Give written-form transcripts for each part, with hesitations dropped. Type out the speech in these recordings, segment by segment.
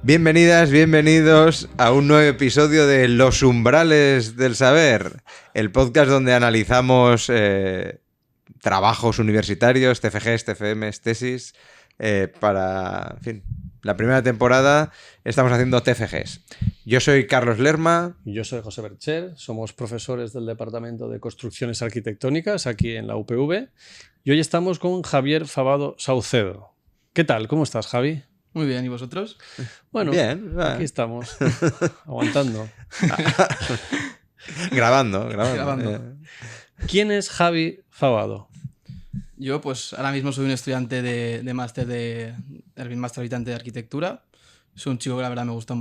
Bienvenidas, bienvenidos a un nuevo episodio de Los Umbrales del Saber, el podcast donde analizamos trabajos universitarios, TFGs, TFMs, tesis, para, en fin, la primera temporada estamos haciendo TFGs. Yo soy Carlos Lerma. Yo soy José Bercher, somos profesores del Departamento de Construcciones Arquitectónicas aquí en la UPV y hoy estamos con Javier Fabado Saucedo. ¿Qué tal? ¿Cómo estás, Javi? Muy bien, ¿y vosotros? Bueno, Bien, aquí estamos, aguantando. Grabando. ¿Quién es Javi Fabado? Yo, pues, ahora mismo soy un estudiante de máster máster habitante de arquitectura. Soy un chico que la verdad me gusta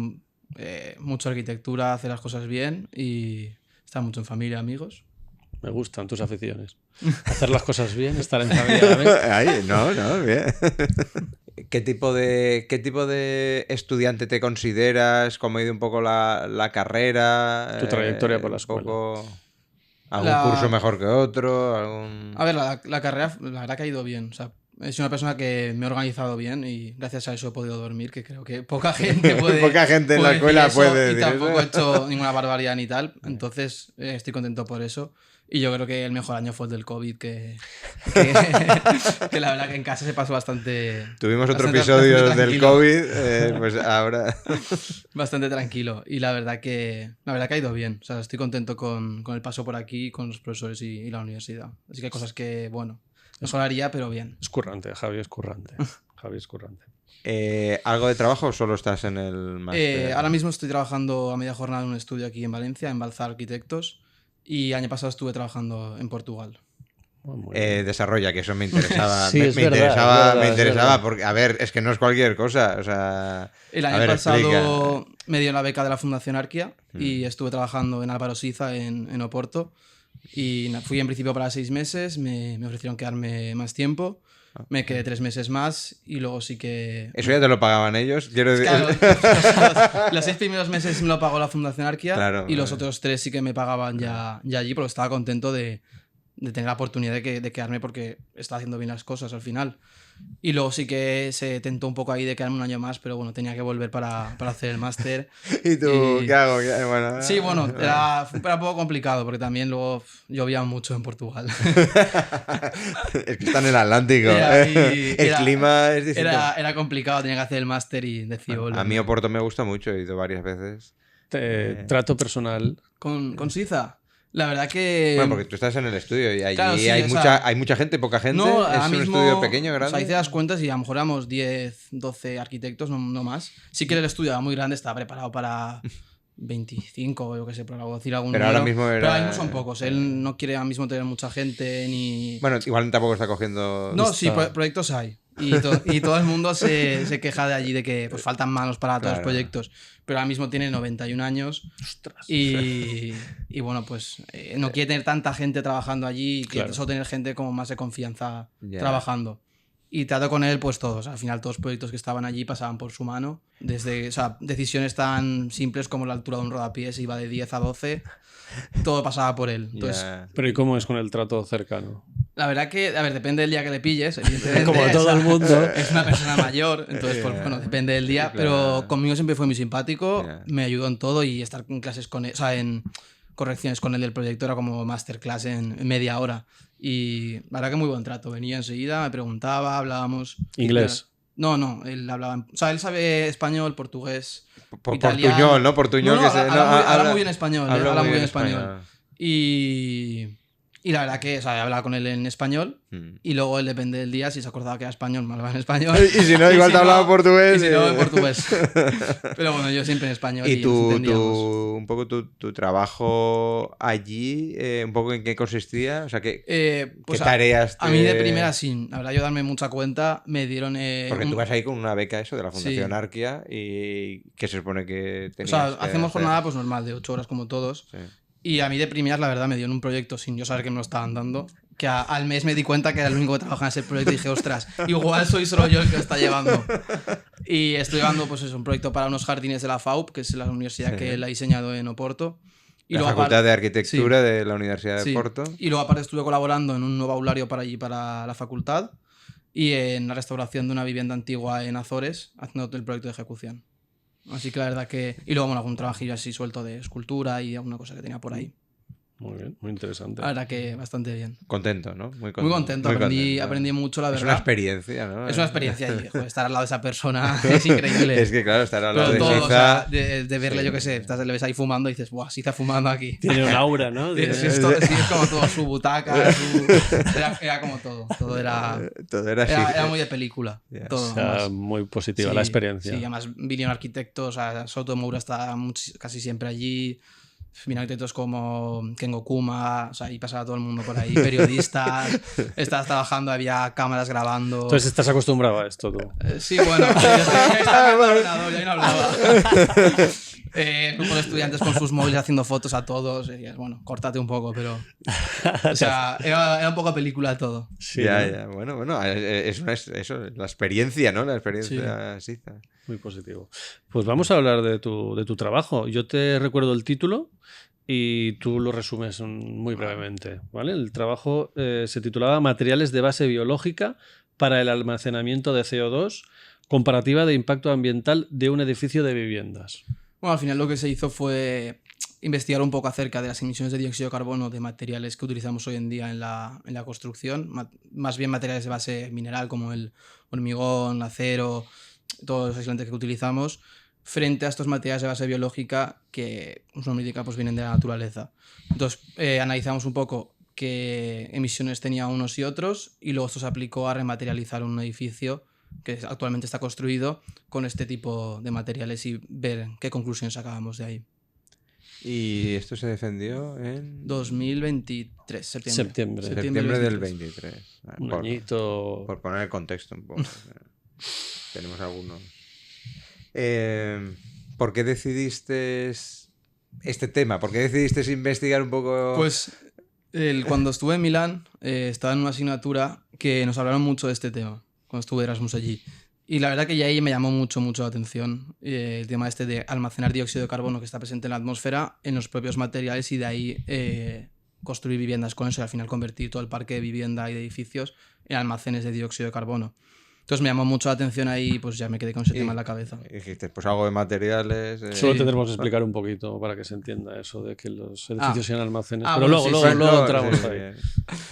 mucho arquitectura, hacer las cosas bien y estar mucho en familia, amigos. Me gustan tus aficiones. Hacer las cosas bien, estar en familia. Ahí, no, bien. ¿Qué tipo de estudiante te consideras? ¿Cómo ha ido un poco la carrera? Tu trayectoria por la escuela. ¿Algún curso mejor que otro? A ver, la carrera, la verdad que ha ido bien. O sea, soy una persona que me he organizado bien y gracias a eso he podido dormir, que creo que poca gente puede. Poca gente en la escuela puede decir. Y decir tampoco eso. he hecho ninguna barbaridad ni tal. Entonces, estoy contento por eso. Y yo creo que el mejor año fue el del COVID, que la verdad que en casa se pasó bastante. Tuvimos otro bastante episodio del tranquilo. COVID, pues ahora. Bastante tranquilo. Y la verdad que ha ido bien. O sea, estoy contento con el paso por aquí, con los profesores y la universidad. Así que hay cosas que, bueno, mejoraría, pero bien. Es currante, Javi es currante. ¿Algo de trabajo o solo estás en el máster? Ahora mismo estoy trabajando a media jornada en un estudio aquí en Valencia, en Balzar Arquitectos. Y año pasado estuve trabajando en Portugal. Desarrolla, que eso me interesaba. Sí, me es verdad, interesaba, es verdad. porque, a ver, es que no es cualquier cosa. O sea, El año pasado me dio la beca de la Fundación Arquia y estuve trabajando en Álvaro Siza, en Oporto. Y fui en principio para 6 meses, me ofrecieron quedarme más tiempo. Me quedé 3 meses más y luego sí que... ¿Eso ya te lo pagaban ellos? Quiero decir... Claro, los 6 primeros meses me lo pagó la Fundación Arquia, Claro, y los otros 3 sí que me pagaban ya allí, porque estaba contento de tener la oportunidad de quedarme porque estaba haciendo bien las cosas al final. Y luego sí que se tentó un poco ahí de quedarme un año más, pero bueno, tenía que volver para hacer el máster. ¿Y tú qué hago? Bueno, sí, bueno, era un poco complicado porque también luego llovía mucho en Portugal. Es que está en el Atlántico. El clima es distinto. Era complicado, tenía que hacer el máster y decidí volver. A mí Oporto me gusta mucho, he ido varias veces. Trato personal. ¿Con Suiza? La verdad que... Bueno, porque tú estás en el estudio y allí claro, sí, hay mucha gente, poca gente. No, es un mismo, estudio pequeño, grande. O sea, hice las cuentas y a lo mejor éramos 10, 12 arquitectos, no más. Sí que el estudio era muy grande, estaba preparado para 25, yo qué sé, por decir algún pero número. Ahora mismo Pero ahora mismo son pocos. Él no quiere ahora mismo tener mucha gente ni... Bueno, igual tampoco está cogiendo... No, sí, proyectos hay. Y todo el mundo se queja de allí de que pues faltan manos para todos los proyectos. Pero ahora mismo tiene 91 años. Ostras. Y bueno, pues no quiere tener tanta gente trabajando allí, quiere solo tener gente como más de confianza trabajando. Y trato con él, pues todos. Al final, todos los proyectos que estaban allí pasaban por su mano. Desde, o sea, decisiones tan simples como la altura de un rodapiés iba de 10 a 12. Todo pasaba por él. Entonces, Pero ¿y cómo es con el trato cercano? la verdad que, a ver, depende del día que le pilles, evidentemente. Como todo el mundo. Es una persona mayor, entonces, pues bueno, depende del día. Claro. Pero conmigo siempre fue muy simpático, me ayudó en todo y estar en clases con él, o sea, en correcciones con él del proyecto era como masterclass en media hora. Y la verdad que muy buen trato. Venía enseguida, me preguntaba, hablábamos. ¿Inglés? No, él hablaba... O sea, él sabe español, portugués, italiano. Portuñol, ¿no? Portuñol, No, que habla muy bien español. Habla muy bien español. Y la verdad que, o sea, hablaba con él en español y luego él depende del día, si se acordaba que era español, me hablaba en español. Y si no, igual te hablaba portugués. Y si no, en portugués. Pero bueno, yo siempre en español. ¿Y un poco tu trabajo allí, un poco en qué consistía? O sea, ¿qué tareas A mí de primera, sin la verdad yo darme mucha cuenta, me dieron... Porque tú vas ahí con una beca de la Fundación Arquia y que se supone que tenías. O sea, hacemos jornada pues normal, de 8 horas como todos. Sí. Y a mí de primeras, la verdad, me dieron un proyecto sin yo saber que me lo estaban dando. Que al mes me di cuenta que era el único que trabajaba en ese proyecto y dije, ostras, igual soy solo yo el que lo está llevando. Y estoy llevando pues un proyecto para unos jardines de la FAUP, que es la universidad que él ha diseñado en Oporto. Y la Facultad de Arquitectura de la Universidad de Porto. Y luego aparte estuve colaborando en un nuevo aulario para allí, para la facultad, y en la restauración de una vivienda antigua en Azores, haciendo el proyecto de ejecución. Así que la verdad que... Y luego, bueno, algún trabajillo así suelto de escultura y alguna cosa que tenía por ahí. Muy bien, muy interesante. La verdad que bastante bien. Contento, ¿no? Muy contento. Aprendí mucho, la verdad. Es una experiencia, ¿no? Es una experiencia y joder, estar al lado de esa persona es increíble. Es que claro, estar al lado Pero de todo, Siza... o sea, de verle, sí. Yo qué sé, le ves ahí fumando y dices, ¡buah, Siza fumando aquí! Tiene un aura, ¿no? Sí, es como todo, su butaca, era como todo. Todo era muy de película. Yeah. Todo, o sea, muy positiva la experiencia. Sí, además vinieron arquitectos, o sea, Soto Moura está casi siempre allí. Vinieron arquitectos como Kengo Kuma, o sea, ahí pasaba todo el mundo por ahí, periodistas, estabas trabajando, había cámaras grabando. Entonces estás acostumbrado a esto, tú. Sí, bueno, yo estaba en el ordenador, yo ahí no hablaba. Grupo de estudiantes con sus móviles haciendo fotos a todos, y bueno, córtate un poco, pero... O sea, era un poco película todo. Sí, ya. Bueno, es eso, la experiencia, ¿no? La experiencia sí. Muy positivo. Pues vamos a hablar de tu trabajo. Yo te recuerdo el título y tú lo resumes muy brevemente, ¿vale? El trabajo se titulaba Materiales de base biológica para el almacenamiento de CO2, comparativa de impacto ambiental de un edificio de viviendas. Bueno, al final lo que se hizo fue investigar un poco acerca de las emisiones de dióxido de carbono de materiales que utilizamos hoy en día en la construcción, más bien materiales de base mineral como el hormigón, acero, todos los aislantes que utilizamos, frente a estos materiales de base biológica que pues vienen de la naturaleza. Entonces analizamos un poco qué emisiones tenían unos y otros y luego esto se aplicó a rematerializar un edificio que actualmente está construido con este tipo de materiales y ver qué conclusiones sacábamos de ahí. ¿Y esto se defendió en...? 2023, septiembre del 23. Un añito... Por poner el contexto un poco. Tenemos algunos. ¿Por qué decidiste este tema? ¿Por qué decidiste investigar un poco...? Pues cuando estuve en Milán estaba en una asignatura que nos hablaron mucho de este tema, cuando estuve Erasmus allí. Y la verdad que ya ahí me llamó mucho la atención el tema este de almacenar dióxido de carbono que está presente en la atmósfera en los propios materiales y de ahí construir viviendas con eso y al final convertir todo el parque de vivienda y de edificios en almacenes de dióxido de carbono. Entonces me llamó mucho la atención ahí, pues ya me quedé con ese tema en la cabeza. Y dijiste, pues algo de materiales... Solo tendremos que explicar un poquito para que se entienda eso de que los edificios sean almacenes. Pero bueno, luego entramos ahí.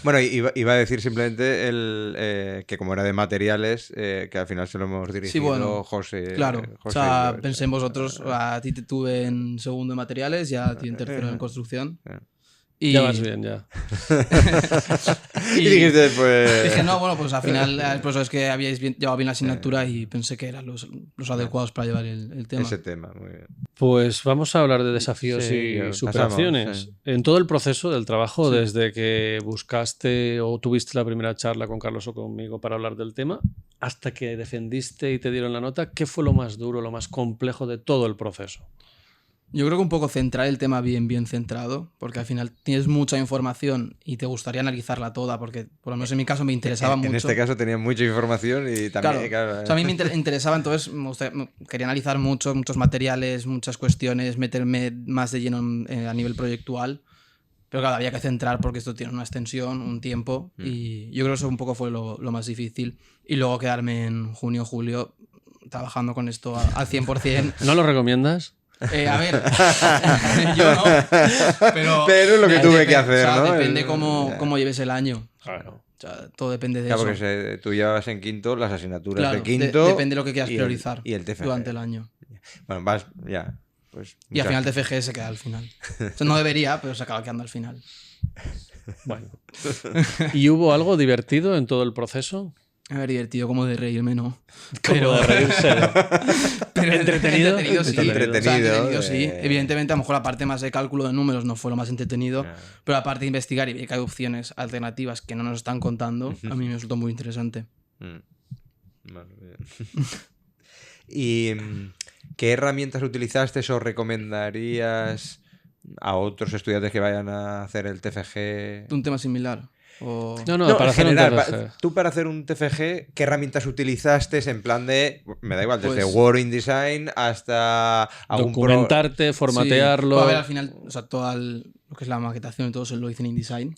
Bueno, iba a decir simplemente que como era de materiales, que al final se lo hemos dirigido José. Claro, José, o sea, pensé en vosotros, a ti te tuve en segundo en materiales y a ti en tercero en construcción. Y... Ya vas bien, ya. y dijiste, pues... Dije, no, bueno, pues al final pues es que habíais llevado bien la asignatura y pensé que eran los adecuados para llevar el tema. Ese tema, muy bien. Pues vamos a hablar de desafíos y superaciones. Pasamos, sí. En todo el proceso del trabajo, desde que buscaste o tuviste la primera charla con Carlos o conmigo para hablar del tema, hasta que defendiste y te dieron la nota, ¿qué fue lo más duro, lo más complejo de todo el proceso? Yo creo que un poco centrar el tema bien centrado, porque al final tienes mucha información y te gustaría analizarla toda, porque por lo menos en mi caso me interesaba mucho. En este caso tenía mucha información y también... Claro. O sea, a mí me interesaba, entonces quería analizar muchos materiales, muchas cuestiones, meterme más de lleno a nivel proyectual, pero claro, había que centrar porque esto tiene una extensión, un tiempo, y yo creo que eso un poco fue lo más difícil. Y luego quedarme en junio, julio, trabajando con esto al 100%. ¿No lo recomiendas? A ver, yo no, pero lo que tuve que hacer, o sea, ¿no? Depende cómo lleves el año. Claro. O sea, todo depende de eso. Porque tú llevabas en quinto las asignaturas de quinto. Depende de lo que quieras priorizar y el TFG. durante el año. Bueno, vas, ya. Pues, y al final el TFG se queda al final. O sea, no debería, pero se acaba quedando al final. Bueno. ¿Y hubo algo divertido en todo el proceso? A ver, divertido, como de reírme, ¿no? Pero de reírse, ¿no? Pero entretenido sí. Entretenido, sí. Evidentemente, a lo mejor la parte más de cálculo de números no fue lo más entretenido, pero la parte de investigar y ver que hay opciones alternativas que no nos están contando, a mí me resultó muy interesante. ¿Y qué herramientas utilizaste o recomendarías a otros estudiantes que vayan a hacer el TFG? Un tema similar. No, para hacer general, un TFG. Tú para hacer un TFG, ¿qué herramientas utilizaste en plan de, me da igual, desde Word, InDesign hasta documentarte, formatearlo? Sí. A ver, al final, o sea, todo lo que es la maquetación y todo eso lo hice en InDesign.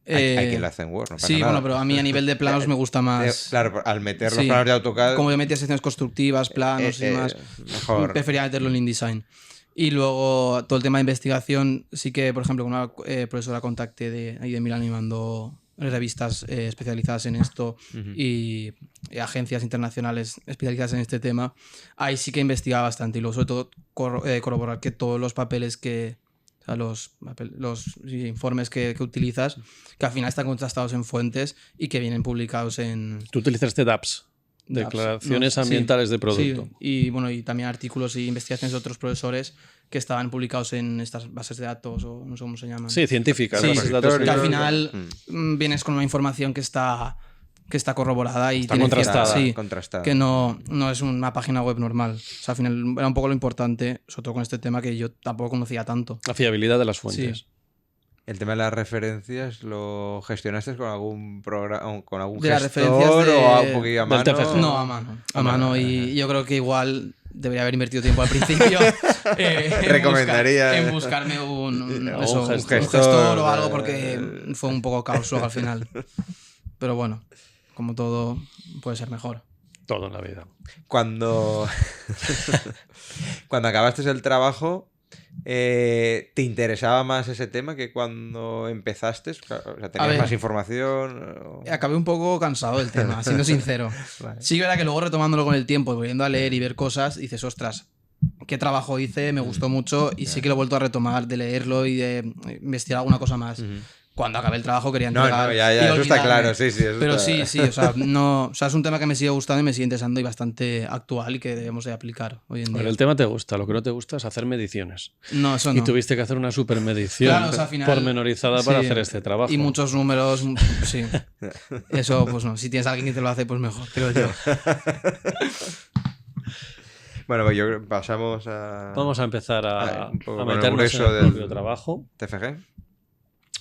Hay quien lo hace en Word, no pasa sí, nada. bueno, pero a mí a nivel de planos me gusta más. Claro, al meter los Sí. planos de AutoCAD. Como yo metía secciones constructivas, planos y demás, Mejor. prefería meterlo en InDesign. Y luego todo el tema de investigación, sí que, por ejemplo, con una profesora contacté de ahí de Milán y me mandó revistas especializadas en esto y agencias internacionales especializadas en este tema. Ahí sí que investigaba bastante y luego sobre todo corroborar que todos los papeles que... O sea, los informes que utilizas, que al final están contrastados en fuentes y que vienen publicados en... Tú utilizaste DAPS, Declaraciones Ambientales de Producto. Sí, y bueno, y también artículos y investigaciones de otros profesores que estaban publicados en estas bases de datos o no sé cómo se llaman. Sí, científicas. Sí, bases de datos que al científicas. final vienes con una información que está corroborada y Está tiene contrastada. sí, Contrastada. que no es una página web normal. O sea, al final era un poco lo importante, sobre todo con este tema que yo tampoco conocía tanto. La fiabilidad de las fuentes. Sí. ¿El tema de las referencias lo gestionaste con algún programa, con algún De las gestor referencias o un poquillo a del mano? TFG. No, a mano. A mano y yo creo que igual debería haber invertido tiempo al principio. Recomendaría. En buscarme un gestor. gestor o algo porque fue un poco caos luego al final. Pero bueno, como todo puede ser mejor. Todo en la vida. Cuando acabaste el trabajo, ¿te interesaba más ese tema que cuando empezaste? O sea, ¿tenías ver. más información? Acabé un poco cansado del tema, siendo sincero. Vale. Sí que era que luego retomándolo con el tiempo, volviendo a leer y ver cosas, dices, ostras, qué trabajo hice, me gustó mucho y sí que lo he vuelto a retomar, de leerlo y de investigar alguna cosa más. Cuando acabé el trabajo quería entregar y eso está olvidarme. claro, sí. Eso Pero está... sí, o sea, es un tema que me sigue gustando y me sigue interesando y bastante actual y que debemos de aplicar hoy en día. Bueno, el tema te gusta, lo que no te gusta es hacer mediciones. No, eso no. Y tuviste que hacer una supermedición Claro, o sea, al final- pormenorizada para sí, hacer este trabajo. Y muchos números, sí. Eso, pues no. Si tienes a alguien que te lo hace, pues mejor, creo yo. Bueno, pues yo creo que pasamos a... Vamos a empezar a un poco a con el meternos en grueso el del propio trabajo. TFG.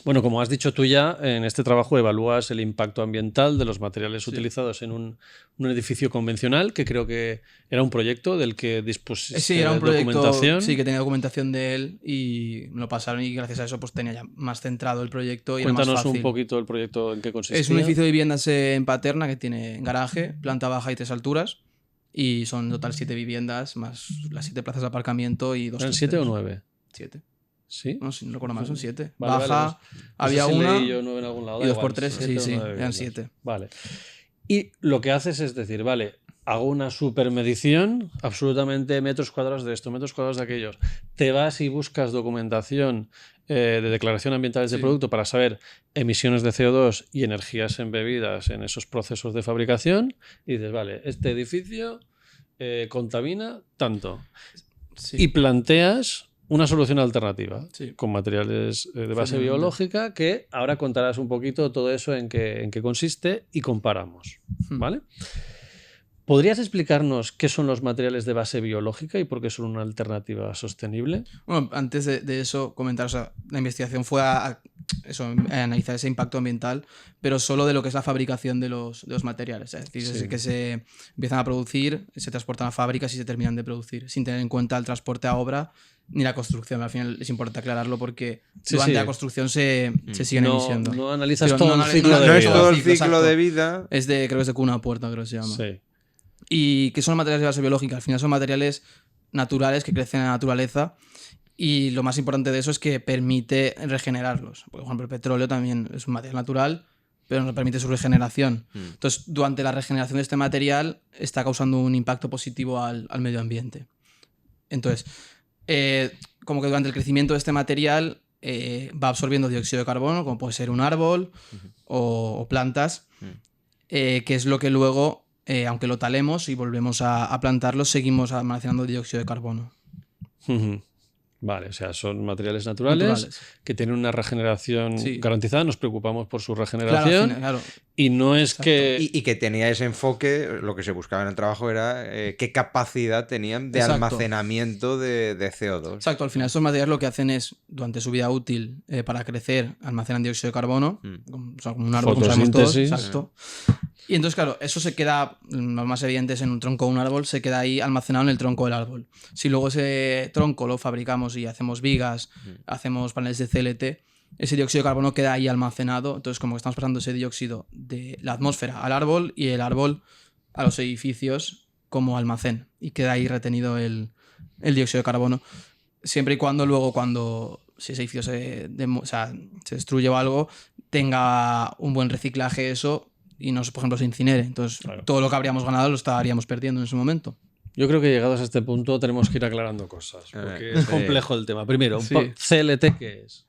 Bueno, como has dicho tú ya, en este trabajo evalúas el impacto ambiental de los materiales utilizados en un edificio convencional, que creo que era un proyecto del que dispusiste Sí, era un proyecto documentación. sí, que tenía documentación de él y me lo pasaron y gracias a eso pues tenía ya más centrado el proyecto y era Cuéntanos más fácil. un poquito el proyecto, en qué consistía. Es un edificio de viviendas en Paterna que tiene garaje, planta baja y 3 alturas y son en total 7 viviendas más las 7 plazas de aparcamiento y 2 ¿Eran 7 o 9? 7. ¿Sí? No, si no recuerdo mal, son 7. Vale, baja, vale, pues, había no sé si una leí yo 9 en algún lado, y da 2 igual, por 3, 7 o sí, 9 eran viviendas. 7. Vale. Y lo que haces es decir, vale, hago una supermedición, absolutamente metros cuadrados de esto, metros cuadrados de aquellos. Te vas y buscas documentación de declaración ambientales de producto para saber emisiones de CO2 y energías embebidas en esos procesos de fabricación y dices, vale, este edificio contamina tanto. Sí. Y planteas una solución alternativa Sí. con materiales de base Efectivamente. biológica que ahora contarás un poquito todo eso en qué consiste y comparamos, ¿vale? ¿Podrías explicarnos qué son los materiales de base biológica y por qué son una alternativa sostenible? Bueno, antes de eso, comentar, o sea, la investigación fue a analizar ese impacto ambiental, pero solo de lo que es la fabricación de los materiales. Es decir, Sí. desde que se empiezan a producir, se transportan a fábricas y se terminan de producir, sin tener en cuenta el transporte a obra ni la construcción. Al final es importante aclararlo porque Sí, durante sí. la construcción se siguen emitiendo. No analizas Pero todo no el analiz- ciclo no de No es vida. todo el Ciclo, ciclo exacto. de vida. Creo que es de cuna a puerta, creo que se llama. Sí. ¿Y qué son materiales de base biológica? Al final son materiales naturales que crecen en la naturaleza y lo más importante de eso es que permite regenerarlos. Por ejemplo, el petróleo también es un material natural, pero no permite su regeneración. Entonces, durante la regeneración de este material está causando un impacto positivo al medio ambiente. Entonces, como que durante el crecimiento de este material va absorbiendo dióxido de carbono, como puede ser un árbol o plantas, que es lo que luego, aunque lo talemos y volvemos a plantarlo, seguimos almacenando dióxido de carbono. Ujú. Vale, o sea, son materiales naturales que tienen una regeneración Sí. garantizada, nos preocupamos por su Claro, regeneración al final, claro. y no es que... Y que tenía ese enfoque, lo que se buscaba en el trabajo era qué capacidad tenían de Exacto. almacenamiento de CO2. Exacto, al final estos materiales lo que hacen es, durante su vida útil, para crecer, almacenan dióxido de carbono, o sea, como un árbol, como sabemos todos. Fotosíntesis. Exacto. Y entonces, claro, eso se queda, lo más evidente es en un tronco de un árbol, se queda ahí almacenado en el tronco del árbol. Si luego ese tronco lo fabricamos y hacemos vigas, hacemos paneles de CLT, ese dióxido de carbono queda ahí almacenado. Entonces, como que estamos pasando ese dióxido de la atmósfera al árbol y el árbol a los edificios como almacén. Y queda ahí retenido el dióxido de carbono. Siempre y cuando luego, si ese edificio se destruye o algo, tenga un buen reciclaje eso y no, por ejemplo, se incinere. Entonces, todo lo que habríamos ganado lo estaríamos perdiendo en ese momento. Yo creo que llegados a este punto tenemos que ir aclarando cosas, porque es complejo el tema. Primero, CLT, ¿qué es?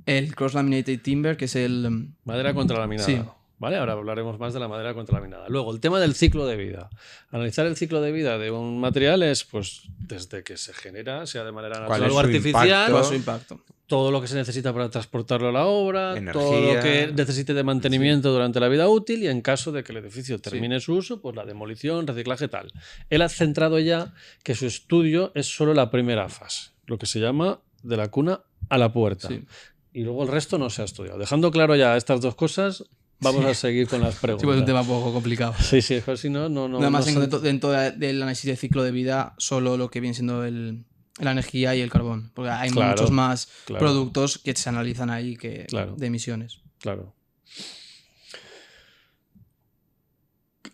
El Cross-Laminated Timber, que es el... Madera contralaminada. Sí. ¿Vale? Ahora hablaremos más de la madera contralaminada. Luego, el tema del ciclo de vida. Analizar el ciclo de vida de un material es, pues, desde que se genera, sea de manera natural o artificial, ¿cuál es su impacto? Todo lo que se necesita para transportarlo a la obra, energía, todo lo que necesite de mantenimiento durante la vida útil y en caso de que el edificio termine su uso, pues la demolición, reciclaje, tal. Él ha centrado ya que su estudio es solo la primera fase, lo que se llama de la cuna a la puerta. Sí. Y luego el resto no se ha estudiado. Dejando claro ya estas dos cosas, vamos a seguir con las preguntas. Sí, pues es un tema un poco complicado. Sí, si no. Nada más dentro del análisis de ciclo de vida, solo lo que viene siendo la energía y el carbón. Porque hay muchos más productos que se analizan ahí que de emisiones. Claro.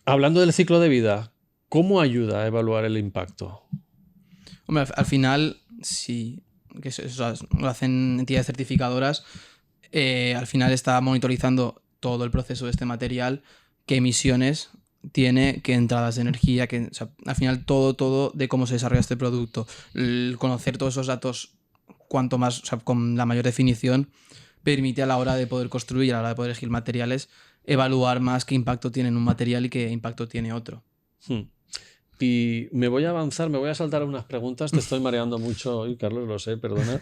Hablando del ciclo de vida, ¿cómo ayuda a evaluar el impacto? Hombre, al final, sí, que eso lo hacen entidades certificadoras, al final está monitorizando todo el proceso de este material, qué emisiones tiene, qué entradas de energía, al final todo de cómo se desarrolla este producto. Conocer todos esos datos cuanto más, con la mayor definición, permite a la hora de poder construir, a la hora de poder elegir materiales, evaluar más qué impacto tiene un material y qué impacto tiene otro. Y me voy a avanzar, me voy a saltar unas preguntas, te estoy mareando mucho hoy, Carlos, lo sé, perdona.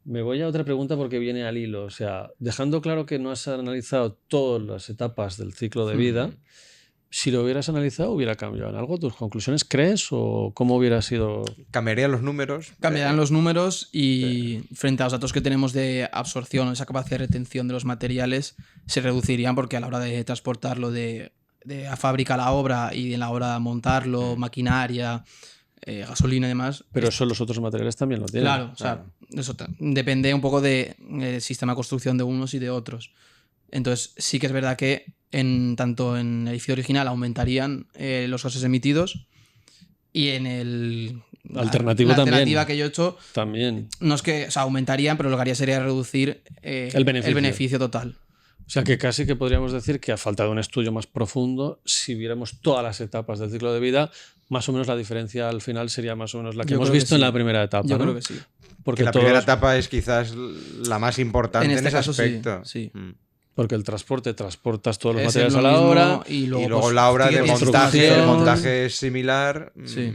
Me voy a otra pregunta porque viene al hilo. O sea, dejando claro que no has analizado todas las etapas del ciclo de vida, si lo hubieras analizado, ¿hubiera cambiado en algo tus conclusiones, crees? ¿O cómo hubiera sido? ¿Cambiarían los números? Cambiarán los números y frente a los datos que tenemos de absorción o esa capacidad de retención de los materiales, se reducirían porque a la hora de transportarlo de a fábrica a la obra y en la hora de montarlo, maquinaria, gasolina y demás. Pero eso los otros materiales también lo tienen. Claro, o sea, eso depende un poco del sistema de construcción de unos y de otros. Entonces, sí que es verdad que tanto en el edificio original aumentarían los gases emitidos y en la alternativa que yo he hecho también. No es que, o sea, aumentarían, pero lo que haría sería reducir el beneficio total. O sea, que casi que podríamos decir que a falta de un estudio más profundo, si viéramos todas las etapas del ciclo de vida, más o menos la diferencia al final sería más o menos la que hemos visto en la primera etapa. Yo creo que sí. Porque la primera etapa es quizás la más importante en ese aspecto. Sí. Porque el transportas todos los materiales a la obra y luego pues, la obra de montaje, el montaje es similar. Sí.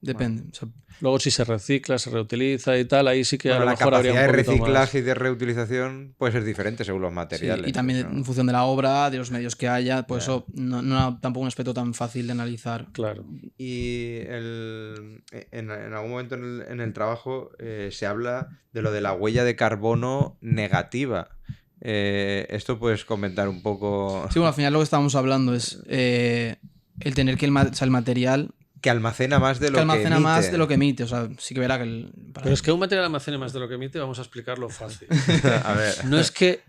Depende. O sea, luego si se recicla, se reutiliza y tal, ahí sí que a lo mejor habría un poquito más. La capacidad de reciclaje y de reutilización puede ser diferente según los materiales. Sí, y también en función de la obra, de los medios que haya, pues eso no tampoco un aspecto tan fácil de analizar. Claro. Y en algún momento en el trabajo se habla de lo de la huella de carbono negativa. Esto puedes comentar un poco. Sí, bueno, al final lo que estábamos hablando es el tener que el material que almacena más de lo que emite. O sea, sí que verá que Pero es que un material almacene más de lo que emite, vamos a explicarlo fácil. A ver. No es que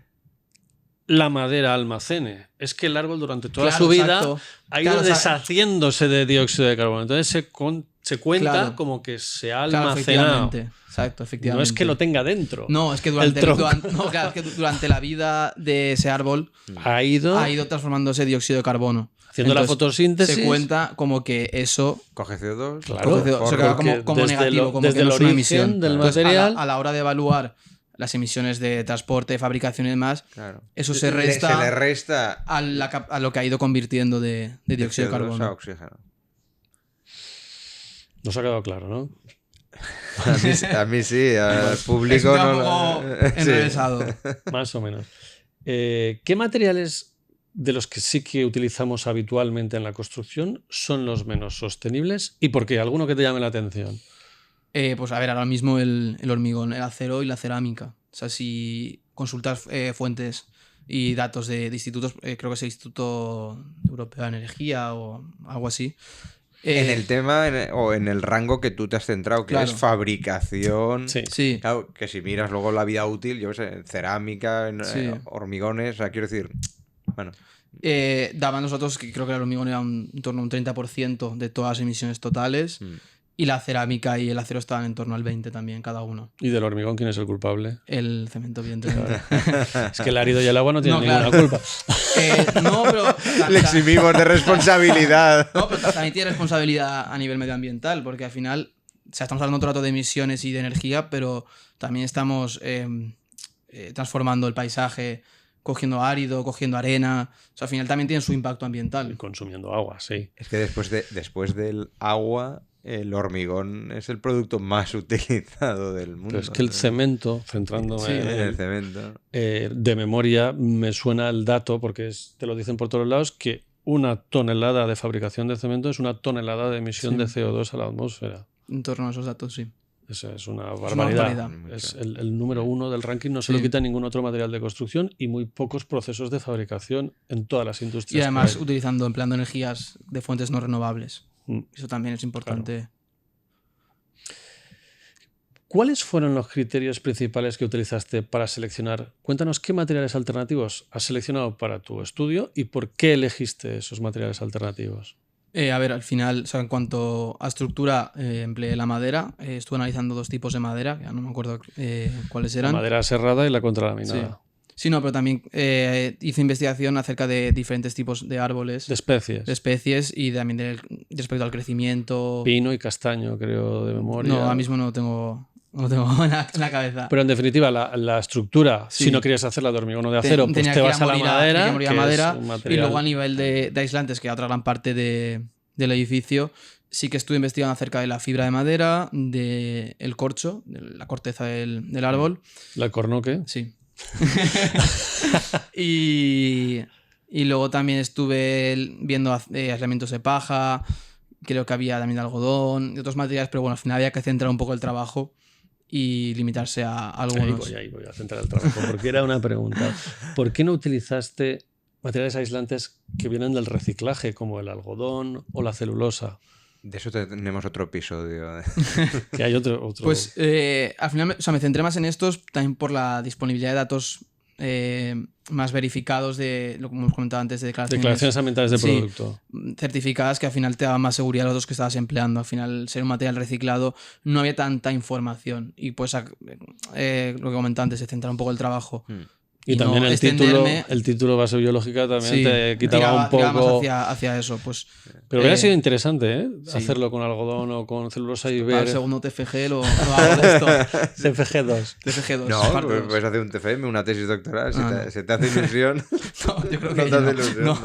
la madera almacene, es que el árbol durante toda su vida ha ido deshaciéndose de dióxido de carbono. Entonces se cuenta como que se ha almacenado. Exacto, efectivamente. No es que lo tenga dentro. No, es que durante la vida de ese árbol ha ido transformándose dióxido de carbono. Haciendo la fotosíntesis. Se cuenta como que eso. Coge CO2. Claro. Se queda como negativo, como que no es una emisión del material. A la hora de evaluar las emisiones de transporte, fabricación y demás, eso se le resta a lo que ha ido convirtiendo de dióxido de carbono. A oxígeno. Nos ha quedado claro, ¿no? A mí sí, al público no. Enrevesado. Más o menos. ¿Qué materiales de los que sí que utilizamos habitualmente en la construcción son los menos sostenibles? ¿Y por qué? ¿Alguno que te llame la atención? Pues a ver, ahora mismo el hormigón, el acero y la cerámica. O sea, si consultas fuentes y datos de institutos, creo que es el Instituto Europeo de Energía o algo así, En el tema o en el rango que tú te has centrado, que es fabricación. Sí. Claro, que si miras luego la vida útil, yo qué sé, en cerámica, en hormigones, o sea, quiero decir, bueno. Daban nosotros, que creo que el hormigón era en torno a un 30% de todas las emisiones totales. Y la cerámica y el acero estaban en torno al 20% también, cada uno. ¿Y del hormigón quién es el culpable? El cemento, evidentemente. Es que el árido y el agua no tienen ninguna culpa. No, pero... Le eximimos de responsabilidad. No, pero también tiene responsabilidad a nivel medioambiental, porque al final, o sea, estamos hablando todo el rato de emisiones y de energía, pero también estamos transformando el paisaje, cogiendo árido, cogiendo arena. O sea, al final también tiene su impacto ambiental. Y consumiendo agua, sí. Es que después del agua, el hormigón es el producto más utilizado del mundo. Pero es que el cemento, centrándome en el cemento, de memoria me suena el dato, porque te lo dicen por todos lados, que 1 tonelada de fabricación de cemento es 1 tonelada de emisión de CO2 a la atmósfera. En torno a esos datos, sí. Eso es una barbaridad. Es el número 1 del ranking, no se lo quita ningún otro material de construcción y muy pocos procesos de fabricación en todas las industrias. Y además empleando energías de fuentes no renovables. Eso también es importante. Claro. ¿Cuáles fueron los criterios principales que utilizaste para seleccionar? Cuéntanos qué materiales alternativos has seleccionado para tu estudio y por qué elegiste esos materiales alternativos. A ver, al final, o sea, en cuanto a estructura, empleé la madera. Estuve analizando 2 tipos de madera, ya no me acuerdo cuáles eran. La madera serrada y la contralaminada. Sí, no, pero también hice investigación acerca de diferentes tipos de árboles. De especies. De especies y también respecto al crecimiento. Pino y castaño, creo, de memoria. No, ahora mismo no tengo en la cabeza. Pero en definitiva, la estructura, si no querías hacerla de hormigón o de acero, pues te vas a la madera. Y luego a nivel de aislantes, que es otra gran parte del edificio, sí que estuve investigando acerca de la fibra de madera, del corcho, de la corteza del árbol. ¿La cornoque? Sí. y luego también estuve viendo aislamientos de paja, creo que había también de algodón y otros materiales, pero bueno, al final había que centrar un poco el trabajo y limitarse a algunos. Ahí voy a centrar el trabajo, porque era una pregunta. ¿Por qué no utilizaste materiales aislantes que vienen del reciclaje, como el algodón o la celulosa? De eso tenemos otro episodio. Que hay otro. Pues al final me centré más en estos también por la disponibilidad de datos más verificados de lo que hemos comentado antes de declaraciones ambientales de producto. Certificadas, que al final te daban más seguridad a los datos que estabas empleando. Al final, ser un material reciclado, no había tanta información. Y pues lo que comentaba antes, de centrar un poco el trabajo. Y también el título base biológica también te quitaba un poco hacia eso, pues. Pero hubiera sido interesante, hacerlo con algodón o con celulosa y ver. Para el segundo TFG lo hago de esto. TFG2. TFG2. No, puedes hacer un TFM, una tesis doctoral. Si te hace ilusión. No, yo creo que no te hace ilusión. No.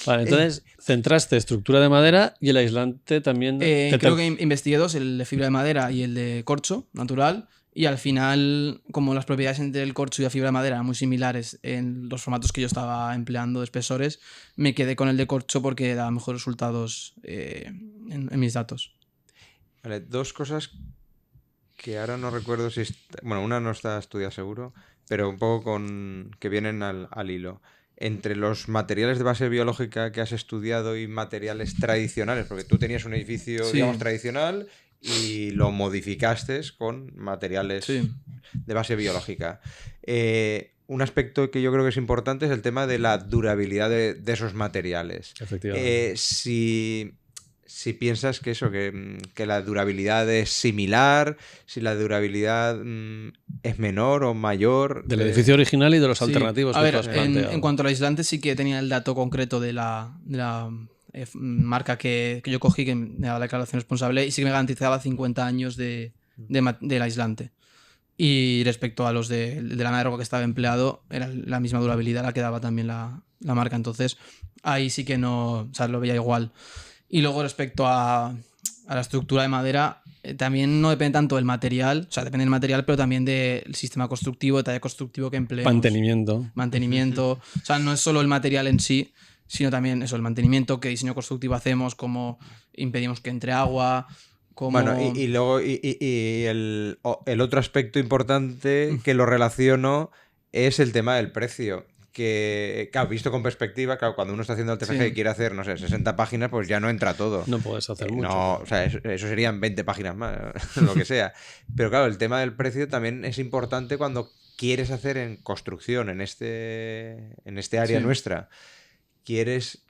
Vale, entonces centraste estructura de madera y el aislante también. Creo que investigué 2, el de fibra de madera y el de corcho natural. Y al final, como las propiedades entre el corcho y la fibra de madera eran muy similares en los formatos que yo estaba empleando de espesores, me quedé con el de corcho porque daba mejores resultados en mis datos. Vale, 2 cosas que ahora no recuerdo si... Bueno, una no está estudiada seguro, pero un poco que vienen al hilo. Entre los materiales de base biológica que has estudiado y materiales tradicionales, porque tú tenías un edificio, digamos, tradicional... y lo modificaste con materiales de base biológica. Un aspecto que yo creo que es importante es el tema de la durabilidad de esos materiales. Efectivamente. Si piensas que que la durabilidad es similar, si la durabilidad es menor o mayor. Del edificio original y de los alternativos que tú has planteado. En cuanto al aislante, sí que tenía el dato concreto de la marca que yo cogí, que me daba la declaración responsable, y sí que me garantizaba 50 años del aislante. Y respecto a los de la madera que estaba empleado, era la misma durabilidad la que daba también la marca. Entonces, ahí sí que no, o sea, lo veía igual. Y luego, respecto a la estructura de madera, también no depende tanto del material, o sea, depende del material, pero también del sistema constructivo, detalle constructivo que empleemos. Mantenimiento. O sea, no es solo el material en sí, sino también eso, el mantenimiento, qué diseño constructivo hacemos, cómo impedimos que entre agua, cómo... Bueno, y luego el otro aspecto importante que lo relaciono es el tema del precio, que, claro, visto con perspectiva, claro, cuando uno está haciendo el TFG y quiere hacer, no sé, 60 páginas, pues ya no entra todo. No puedes hacer mucho. No, o sea, eso serían 20 páginas más, lo que sea. Pero claro, el tema del precio también es importante cuando quieres hacer en construcción, en este área nuestra, quieres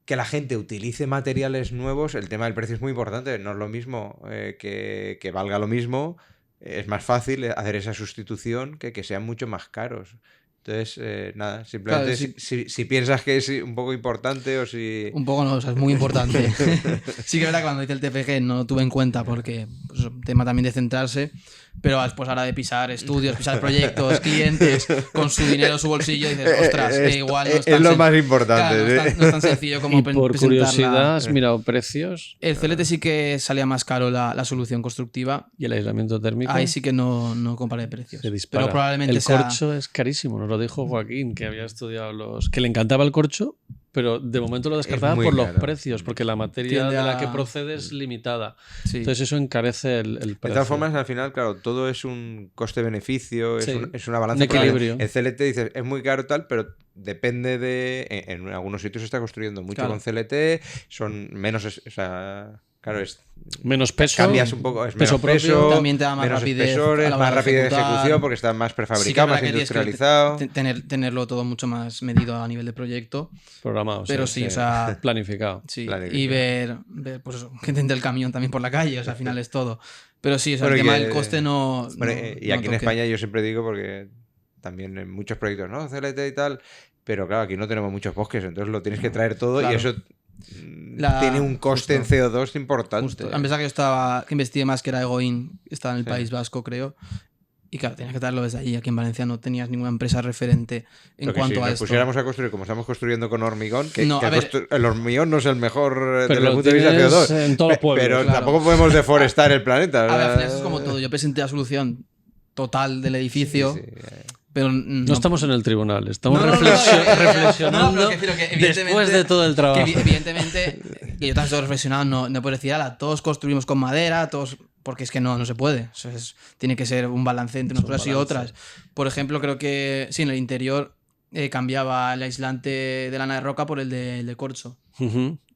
que la gente utilice materiales nuevos, el tema del precio es muy importante. No es lo mismo que valga lo mismo, es más fácil hacer esa sustitución que sean mucho más caros. Entonces, nada, simplemente Claro, si piensas que es un poco importante o si... Un poco no, o sea, es muy importante. Sí que es verdad que cuando hice el TFG no lo tuve en cuenta porque pues, tema también de centrarse, pero después ahora de pisar estudios, pisar proyectos, clientes, con su dinero, su bolsillo, dices, ostras, igual no es tan lo más importante. Claro, no es tan sencillo como y por curiosidad, ¿has mirado precios? El CLT sí que salía más caro la solución constructiva. ¿Y el aislamiento térmico? Ahí sí que no comparé precios. Se dispara. Pero probablemente el corcho es carísimo, nos lo dijo Joaquín, que había estudiado que le encantaba el corcho, pero de momento lo descartaba por los precios, porque la materia de la que procede es limitada. Sí. Entonces eso encarece el precio. De todas formas, al final, claro, todo es un coste-beneficio, es una balanza. Un equilibrio. El CLT dice, es muy caro tal, pero depende de... En algunos sitios se está construyendo mucho con CLT, son menos... O sea, claro, es... Menos peso. Cambias un poco, es menos peso, también te da más rapidez. Espesores, más rapidez de ejecución porque está más prefabricado, más industrializado. Tenerlo todo mucho más medido a nivel de proyecto. Programado. Pero sí, o sea. Planificado. Sí, y ver pues eso, que te entre el camión también por la calle, o sea, al final es todo. Pero sí, o sea, el tema del coste no. Bueno, y aquí en España yo siempre digo, porque también en muchos proyectos, ¿no? CLT y tal. Pero claro, aquí no tenemos muchos bosques, entonces lo tienes que traer todo y eso. Tiene un coste en CO2 importante. A pesar que investigué más que era Egoin, estaba en el País Vasco, creo. Y claro, tenías que traerlo desde allí. Aquí en Valencia no tenías ninguna empresa referente en cuanto a esto. Si nos pusiéramos a construir como estamos construyendo con hormigón, no, el hormigón no es el mejor desde el punto de vista de CO2. En todos los pueblos, pero tampoco podemos deforestar el planeta. A ver, al final eso es como todo. Yo presenté la solución total del edificio. Pero no estamos en el tribunal, estamos reflexionando después de todo el trabajo. Que evidentemente, que yo también estoy reflexionando, no puedo decir, todos construimos con madera, todos, porque es que no se puede. O sea, tiene que ser un balance entre unas cosas y otras. Por ejemplo, creo que sí, en el interior cambiaba el aislante de lana de roca por el de corcho.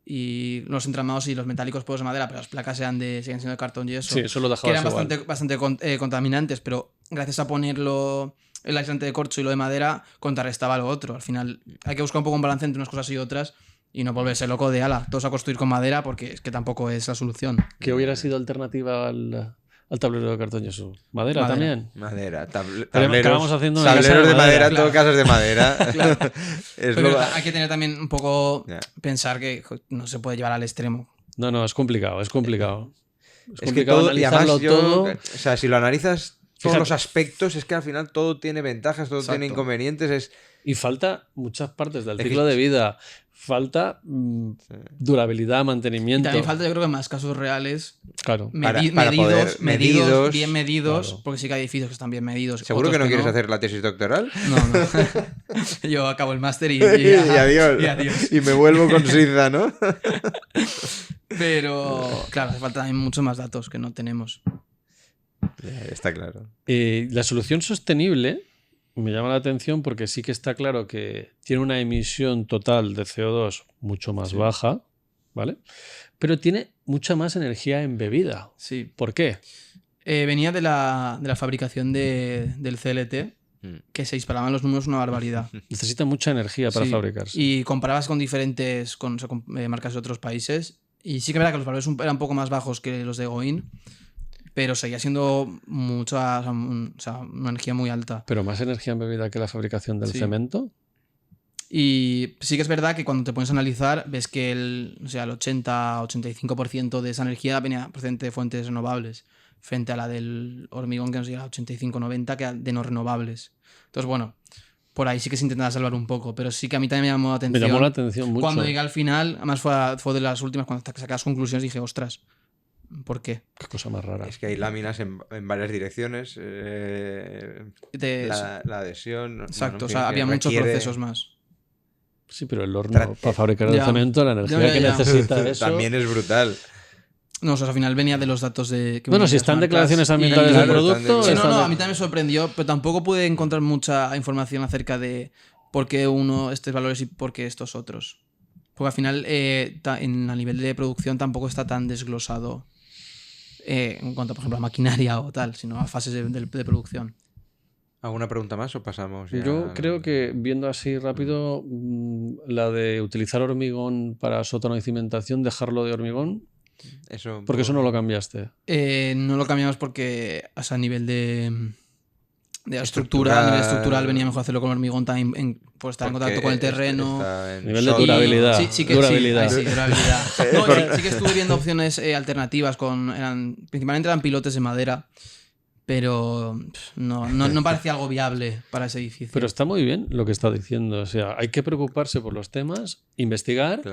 Y los entramados y los metálicos pues de madera, pero las placas siguen siendo de cartón y eso. Sí, eso lo dejaba que eran bastante contaminantes, pero gracias a ponerlo el aislante de corcho y lo de madera contrarrestaba lo otro. Al final hay que buscar un poco un balance entre unas cosas y otras y no volverse loco de todos a construir con madera porque es que tampoco es la solución. ¿Qué hubiera sido alternativa al tablero de cartón y eso? ¿Madera también? Madera, tableros haciendo tableros de madera, todo casas de madera. Claro. Pero hay que tener también un poco pensar que no se puede llevar al extremo. No, es complicado, es complicado. Es que todo, analizarlo todo. O sea, si lo analizas todos los aspectos, es que al final todo tiene ventajas, todo tiene inconvenientes. Y falta muchas partes del ciclo de vida. Falta durabilidad, mantenimiento. Y también falta, yo creo que en más casos reales. Claro. Medidos, bien medidos, claro. Porque sí que hay edificios que están bien medidos. ¿Seguro que no quieres hacer la tesis doctoral? No. Yo acabo el máster y adiós. Y adiós. Y me vuelvo con SIDA, ¿no? Pero, claro, hace falta también muchos más datos que no tenemos. Está claro. La solución sostenible me llama la atención porque sí que está claro que tiene una emisión total de CO2 mucho más baja, ¿vale? Pero tiene mucha más energía embebida. Sí. ¿Por qué? Venía de la fabricación del CLT, que se disparaban los números una barbaridad. Necesita mucha energía para fabricarse. Y comparabas con diferentes marcas de otros países y sí que es verdad que los valores eran un poco más bajos que los de Egoin, pero seguía siendo una energía muy alta. ¿Pero más energía embebida que la fabricación del cemento? Y sí que es verdad que cuando te pones a analizar ves que el 80-85% de esa energía venía procedente de fuentes renovables, frente a la del hormigón que nos llega a 85-90% que de no renovables. Entonces, bueno, por ahí sí que se intentaba salvar un poco, pero sí que a mí también me llamó la atención. Me llamó la atención mucho. Cuando llegué al final, además fue de las últimas, cuando sacas las conclusiones dije, ostras, ¿por qué? Qué cosa más rara. Es que hay láminas en varias direcciones. La adhesión. Exacto, había muchos procesos más. Sí, pero el horno para fabricar el cemento, la energía que necesita eso. También es brutal. No, o sea, al final venía de los datos de... Bueno, si están declaraciones ambientales del producto... Sí, a mí también me sorprendió, pero tampoco pude encontrar mucha información acerca de por qué uno estos valores y por qué estos otros. Porque al final, a nivel de producción tampoco está tan desglosado en cuanto, por ejemplo, a maquinaria o tal, sino a fases de producción. ¿Alguna pregunta más o pasamos? Ya? Yo creo que, viendo así rápido, la de utilizar hormigón para sótano y cimentación, dejarlo de hormigón, porque eso no lo cambiaste. No lo cambiamos porque a nivel de estructura, a nivel estructural venía mejor hacerlo con hormigón también por estar en contacto con el terreno. Nivel de durabilidad. Sí, durabilidad. Sí, durabilidad. Sí que estuve viendo opciones alternativas principalmente eran pilotes de madera, pero no parecía algo viable para ese edificio. Pero está muy bien lo que está diciendo. O sea, hay que preocuparse por los temas, investigar,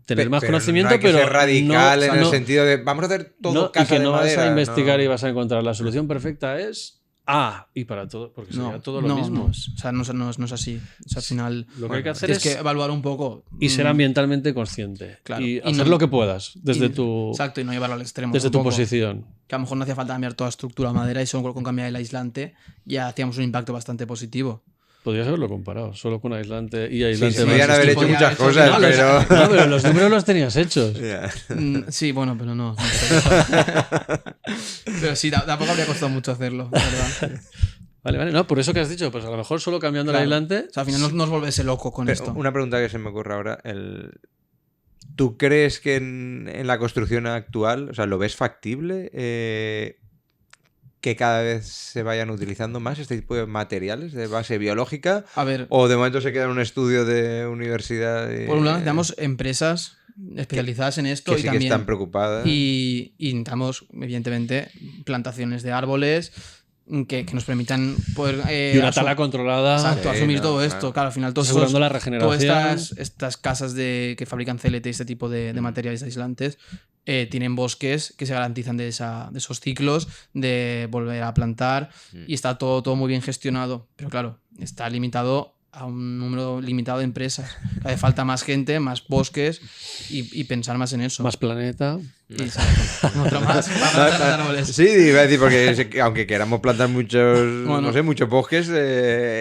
tener más conocimiento, no hay que ser radical en el sentido de vamos a hacer todo casa y que de no madera, vas a investigar y vas a encontrar la solución perfecta es y para todo, porque sería todo lo mismo. O sea, no es así. O sea, al final lo que hay que hacer es que evaluar un poco y ser ambientalmente consciente. Claro. Y hacer lo que puedas desde tu... Exacto, y no llevarlo al extremo. Desde tu posición. Que a lo mejor no hacía falta cambiar toda estructura a madera y solo con cambiar el aislante ya hacíamos un impacto bastante positivo. Podrías haberlo comparado, solo con aislante y aislante. Sí, podrían haber hecho muchas cosas, pero... No, pero los números los tenías hechos. Yeah. Sí, bueno, pero no. Pero sí, tampoco habría costado mucho hacerlo, la verdad. Vale, no, por eso que has dicho, pues a lo mejor solo cambiando el aislante... O sea, al final no os volvese loco con esto. Una pregunta que se me ocurre ahora, ¿tú crees que en la construcción actual, o sea, lo ves factible que cada vez se vayan utilizando más este tipo de materiales de base biológica? A ver, ¿O de momento se queda en un estudio de universidad? Por un lado necesitamos empresas especializadas en esto que y sí también que están preocupadas. Y necesitamos, evidentemente, plantaciones de árboles que nos permitan poder... y una tala controlada. Exacto, asumir todo esto. Claro, al final asegurando la regeneración. Todas estas casas que fabrican CLT y este tipo de materiales aislantes tienen bosques que se garantizan de esos ciclos, de volver a plantar y está todo muy bien gestionado. Pero claro, está limitado a un número limitado de empresas. Hace falta más gente, más bosques y pensar más en eso. Más planeta. Otro más para plantar árboles. Sí, iba a decir, porque aunque queramos plantar muchos bosques,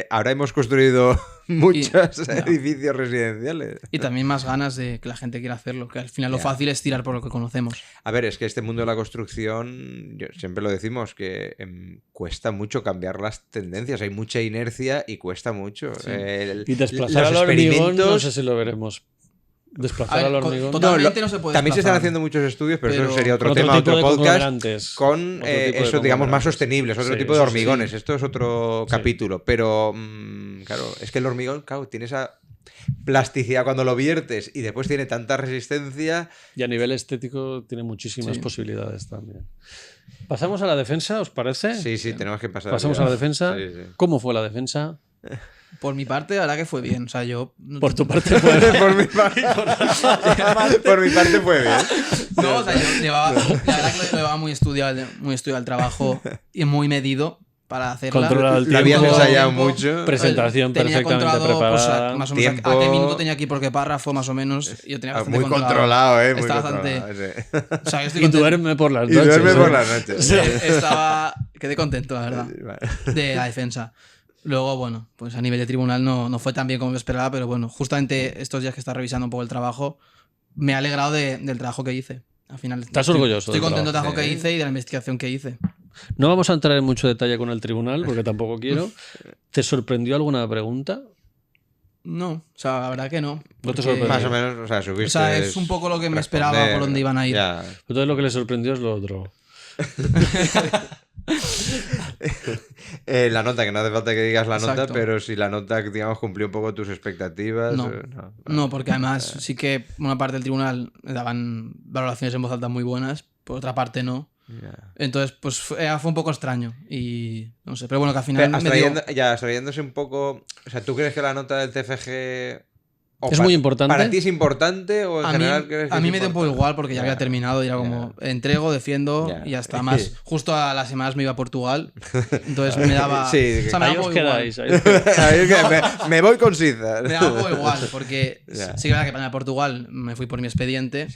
ahora hemos construido muchos edificios residenciales. Y también más ganas de que la gente quiera hacerlo, que al final lo fácil es tirar por lo que conocemos. A ver, es que este mundo de la construcción, siempre lo decimos, que cuesta mucho cambiar las tendencias, hay mucha inercia y cuesta mucho. Sí. Y desplazar al hormigón, no sé si lo veremos. Desplazar al hormigón. Totalmente no se puede también desplazar. se están haciendo muchos estudios, pero eso sería otro tema, otro podcast, con eso, digamos, más sostenibles, otro tipo de hormigones. Esto es otro capítulo, pero claro, es que el hormigón, claro, tiene esa plasticidad cuando lo viertes y después tiene tanta resistencia. Y a nivel estético tiene muchísimas posibilidades también. ¿Pasamos a la defensa, os parece? Sí, tenemos que pasar. ¿Pasamos a la defensa? Sí. ¿Cómo fue la defensa? Por mi parte, la verdad que fue bien. O sea, yo... Por tu parte fue bien. Por mi parte fue bien. No, o sea, yo la verdad que lo llevaba muy estudiado el trabajo y muy medido para hacerla. Controlado el tiempo. Lo habías ensayado mucho. Presentación tenía perfectamente preparada. Pues, más o menos tiempo... a qué minuto tenía que ir por qué párrafo, más o menos. Yo tenía bastante muy controlado, muy Estaba controlado, bastante... O sea, yo estoy y duerme por las noches. Y duerme por las noches. Quedé contento, la verdad, de la defensa. Luego, bueno, pues a nivel de tribunal no fue tan bien como yo esperaba, pero bueno, justamente estos días que está revisando un poco el trabajo, me he alegrado del trabajo que hice. Al final, ¿Estás orgulloso? Estoy contento del trabajo que hice y de la investigación que hice. No vamos a entrar en mucho detalle con el tribunal, porque tampoco quiero. ¿Te sorprendió alguna pregunta? No, o sea, la verdad que no. ¿No te sorprendió? Más o menos, o sea, subiste. O sea, es un poco lo que me esperaba por dónde iban a ir. Ya. Entonces lo que le sorprendió es lo otro. La nota, que no hace falta que digas la nota, Exacto. pero si la nota, digamos, cumplió un poco tus expectativas. No, porque además sí que una parte del tribunal daban valoraciones en voz alta muy buenas, por otra parte no. Yeah. Entonces, pues fue un poco extraño y no sé, pero bueno, que al final abstrayéndose un poco, o sea, ¿tú crees que la nota del TFG es muy importante? ¿Para ti es importante o en general crees que a mí es me dio un poco igual porque ya había terminado y era como entrego, defiendo y ya está. Más justo a las semanas me iba a Portugal, entonces me daba... Sí, o sea, me ahí daba os igual. quedáis. me voy con Suiza. Me daba un poco igual porque sí que es verdad que para ir a Portugal me fui por mi expediente,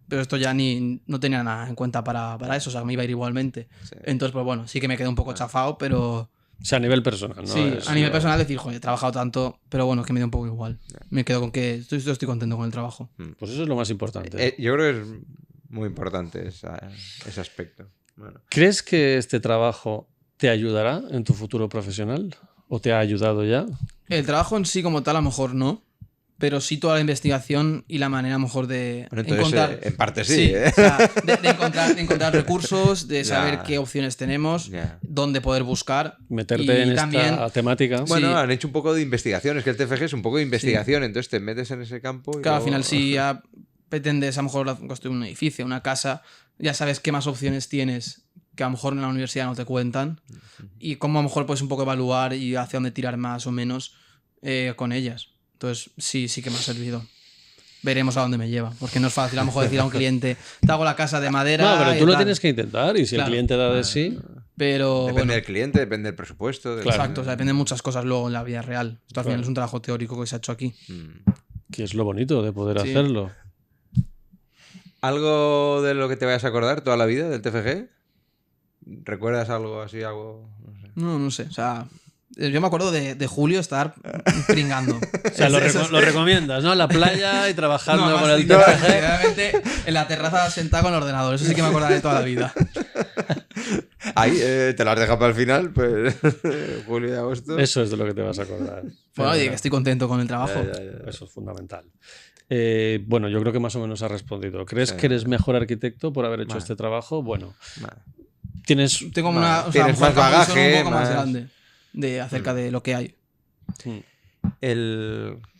pero esto ya no tenía nada en cuenta para eso, o sea, me iba a ir igualmente. Entonces, pues bueno, sí que me quedé un poco chafado, pero O sea, a nivel personal, ¿no? Sí, a nivel personal decir, joder, he trabajado tanto, pero bueno, es que me da un poco igual. Me quedo con que estoy contento con el trabajo. Pues eso es lo más importante. Yo creo que es muy importante ese aspecto. Bueno. ¿Crees que este trabajo te ayudará en tu futuro profesional? ¿O te ha ayudado ya? El trabajo en sí como tal a lo mejor no, pero sí toda la investigación y la manera a lo mejor de Bueno, entonces, encontrar... en parte sí, o sea, de encontrar recursos, de saber Ya. qué opciones tenemos, Ya. dónde poder buscar. Meterte y en también, esta temática. Bueno, Sí. han hecho un poco de investigación. Es que el TFG es un poco de investigación, entonces te metes en ese campo. Y Claro, al luego- final si ya pretendes a lo mejor construir un edificio, una casa, ya sabes qué más opciones tienes que a lo mejor en la universidad no te cuentan y cómo a lo mejor puedes un poco evaluar y hacia dónde tirar más o menos con ellas. Entonces sí que me ha servido. Veremos a dónde me lleva, porque no es fácil a lo mejor decir a un cliente, te hago la casa de madera. No, pero y tú lo tal". tienes que intentar y si Claro. el cliente da de sí, Pero Depende bueno, del cliente, depende del presupuesto. Claro. exacto, o sea, depende de muchas cosas luego en la vida real. Esto al final es un trabajo teórico que se ha hecho aquí. que es lo bonito de poder Sí. hacerlo. ¿Algo de lo que te vayas a acordar toda la vida del TFG? ¿Recuerdas algo así, algo? No sé. No sé, o sea, yo me acuerdo de Julio estar pringando. O sea, lo recomiendas, ¿no? La playa y trabajando No, con más el no, TFG. realmente en la terraza sentado con el ordenador. Eso sí que me acordaré toda la vida. Ahí, te lo has dejado para el final, pues julio y agosto. Eso es de lo que te vas a acordar. Bueno, y que estoy contento con el trabajo. Eso es fundamental. Bueno, yo creo que más o menos has respondido. ¿Crees Sí. que eres mejor arquitecto por haber hecho Vale. este trabajo? Bueno, Vale. tienes... Tengo Vale. una, o sea, a lo Tienes mejor más una visión bagaje, un poco más más- grande acerca de lo que hay.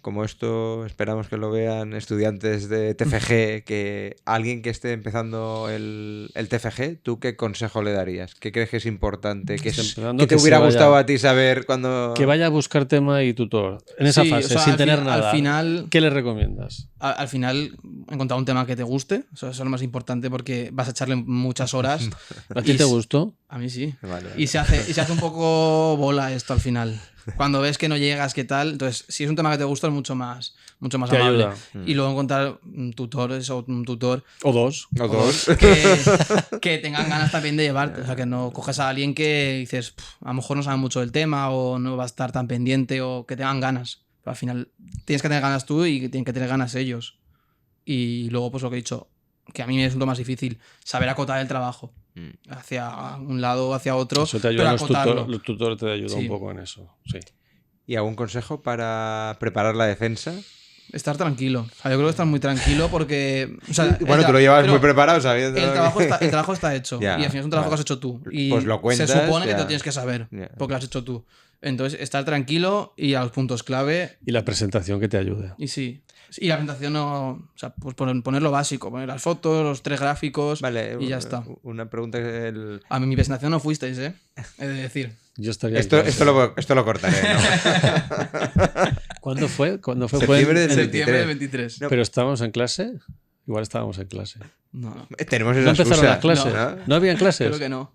Como esto esperamos que lo vean estudiantes de TFG, que alguien que esté empezando el TFG, ¿tú qué consejo le darías? ¿Qué crees que es importante? ¿Qué, Esté es- empezando, qué te que se hubiera vaya- gustado a ti saber cuando...? Que vaya a buscar tema y tutor. En esa Sí, fase, o sea, sin al tener fin- nada. al final- ¿Qué le recomiendas? Al final, encontrar un tema que te guste. Eso es lo más importante porque vas a echarle muchas horas. ¿A ti Y te s- gustó? A mí sí. Vale, vale. Y se hace un poco bola esto al final. Cuando ves que no llegas, qué tal. Entonces, si es un tema que te gusta, es mucho más Te amable. ayuda. Y luego encontrar tutores o un tutor O dos. O dos. que tengan ganas también de llevarte. O sea, que no coges a alguien que dices, "Pff, a lo mejor no sabe mucho del tema o no va a estar tan pendiente o que tengan ganas. Pero al final tienes que tener ganas tú y tienen que tener ganas ellos. Y luego, pues lo que he dicho, que a mí me es lo más difícil, saber acotar el trabajo. Hacia un lado o hacia otro. Eso te pero ayuda, acotarlo. los tutores te ayudan Sí. un poco en eso. Sí. ¿Y algún consejo para preparar la defensa? Estar tranquilo. O sea, yo creo que estar muy tranquilo porque. O sea, Bueno, tú lo llevas pero muy preparado sabiendo... El trabajo, que- el trabajo está hecho. Ya, y al final es un trabajo vale. que has hecho tú. Y Pues lo cuentas, se supone que ya. te lo tienes que saber. Ya. Porque lo has hecho tú. Entonces, estar tranquilo y a los puntos clave. Y la presentación que te ayude. Y sí. Y la presentación no. O sea, pues poner lo básico. Poner las fotos, los 3 gráficos. Vale, y ya está. Una pregunta. A mí mi presentación no fuisteis, ¿eh? He de decir. Yo estaría Esto, en clase. esto lo cortaré, ¿no? ¿Cuándo fue? ¿Cuándo fue? Septiembre del Septiembre del 23. 23. No. ¿Pero estábamos en clase? Igual estábamos en clase. No. Tenemos ¿No esa empezaron excusa, las clases? ¿no? ¿No habían clases? Creo que no.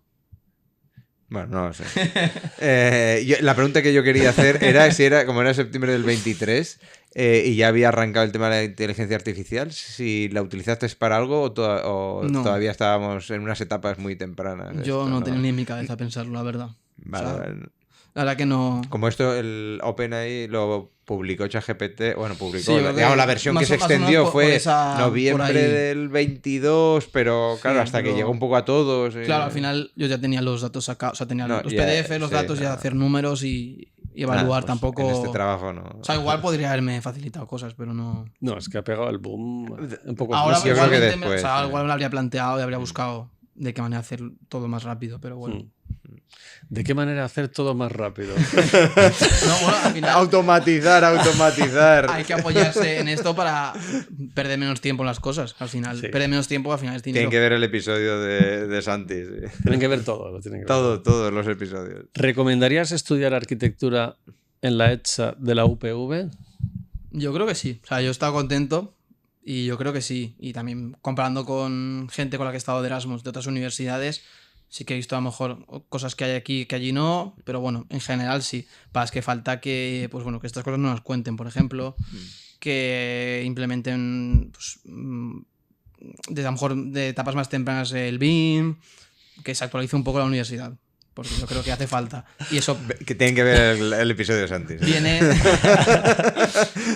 Bueno, no lo sé. La pregunta que yo quería hacer era si era, como era septiembre del 23 y ya había arrancado el tema de la inteligencia artificial, si la utilizaste para algo o No. todavía estábamos en unas etapas muy tempranas. de Yo esto, no tenía ni en mi cabeza pensarlo, la verdad. Vale, O sea, vale. La verdad que no. Como esto, el OpenAI lo publicó ChatGPT, bueno, publicó, Sí, yo creo digamos, que la versión que más se o menos extendió por fue esa- por noviembre ahí. del 22, pero claro, Sí, hasta que pero- llegó un poco a todos. Claro, al final yo ya tenía los datos sacados, o sea, tenía No, los ya, PDF, los sí, datos, ya no. hacer números y evaluar pues tampoco. En este trabajo no. O sea, igual podría haberme facilitado cosas, pero no. No, es que ha pegado el boom en pocos Ahora meses. yo creo que igualmente después, o sea, sí. igual me lo habría planteado y habría buscado de qué manera hacer todo más rápido, pero bueno. ¿De qué manera hacer todo más rápido? No, bueno, al final Automatizar. hay que apoyarse en esto para perder menos tiempo en las cosas. Al final, Sí. perder menos tiempo, al final es dinero. Tienen que ver el episodio de Santi. Sí. Tienen que ver todo. Lo tienen que ver. Todos los episodios. ¿Recomendarías estudiar arquitectura en la ETSA de la UPV? Yo creo que sí. O sea, yo he estado contento y yo creo que sí. Y también comparando con gente con la que he estado de Erasmus de otras universidades, sí que he visto a lo mejor cosas que hay aquí que allí no, pero bueno, en general sí. Para que falta que, pues bueno, que estas cosas no nos cuenten, por ejemplo, que implementen, pues, desde a lo mejor de etapas más tempranas el BIM, que se actualice un poco la universidad. porque yo creo que hace falta. Y eso Que tienen que ver el episodio de Santi. ¿Sí?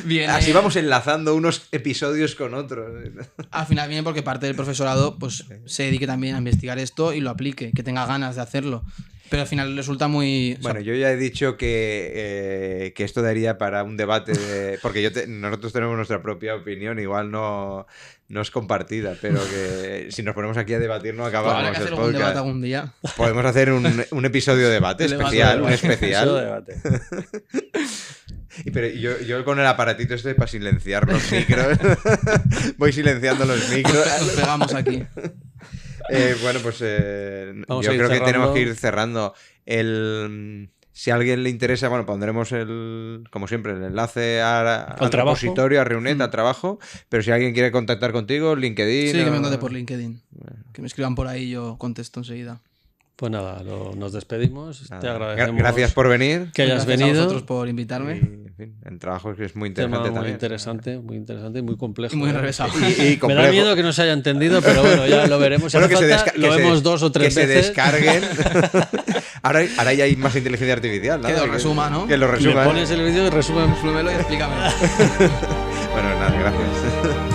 viene... Así vamos enlazando unos episodios con otros. Al final viene porque parte del profesorado pues se dedique también a investigar esto y lo aplique, que tenga ganas de hacerlo. Pero al final resulta muy... Bueno, yo ya he dicho que esto daría para un debate, porque nosotros tenemos nuestra propia opinión, igual no es compartida, pero que si nos ponemos aquí a debatir no acabamos. Habrá que hacer un debate algún día. Podemos hacer un episodio de debate especial, un especial. Pero yo con el aparatito este para silenciar los micros, voy silenciando los micros. Nos pegamos aquí. Bueno, pues yo creo creo que tenemos que ir cerrando. Si a alguien le interesa, bueno, pondremos como siempre, el enlace al repositorio, a Reunet, al trabajo. Pero si alguien quiere contactar contigo, LinkedIn. Sí, que me contacte por LinkedIn. Que me escriban por ahí y yo contesto enseguida. Pues nada, nos despedimos. Te agradecemos. Gracias por venir. Que hayas Gracias venido. a vosotros por invitarme. En fin, el trabajo es muy interesante Tema también. muy interesante y muy complejo. Y muy enrevesado. Y Me da miedo que no se haya entendido, pero bueno, ya lo veremos. Si bueno, hace falta, lo vemos 2 o 3 veces. Que se descarguen. ahora ya hay más inteligencia artificial. Que lo resuma, ¿no? Que lo Le resuma. pones el vídeo y resumen. Súbemelo y explícame. Bueno, nada, gracias.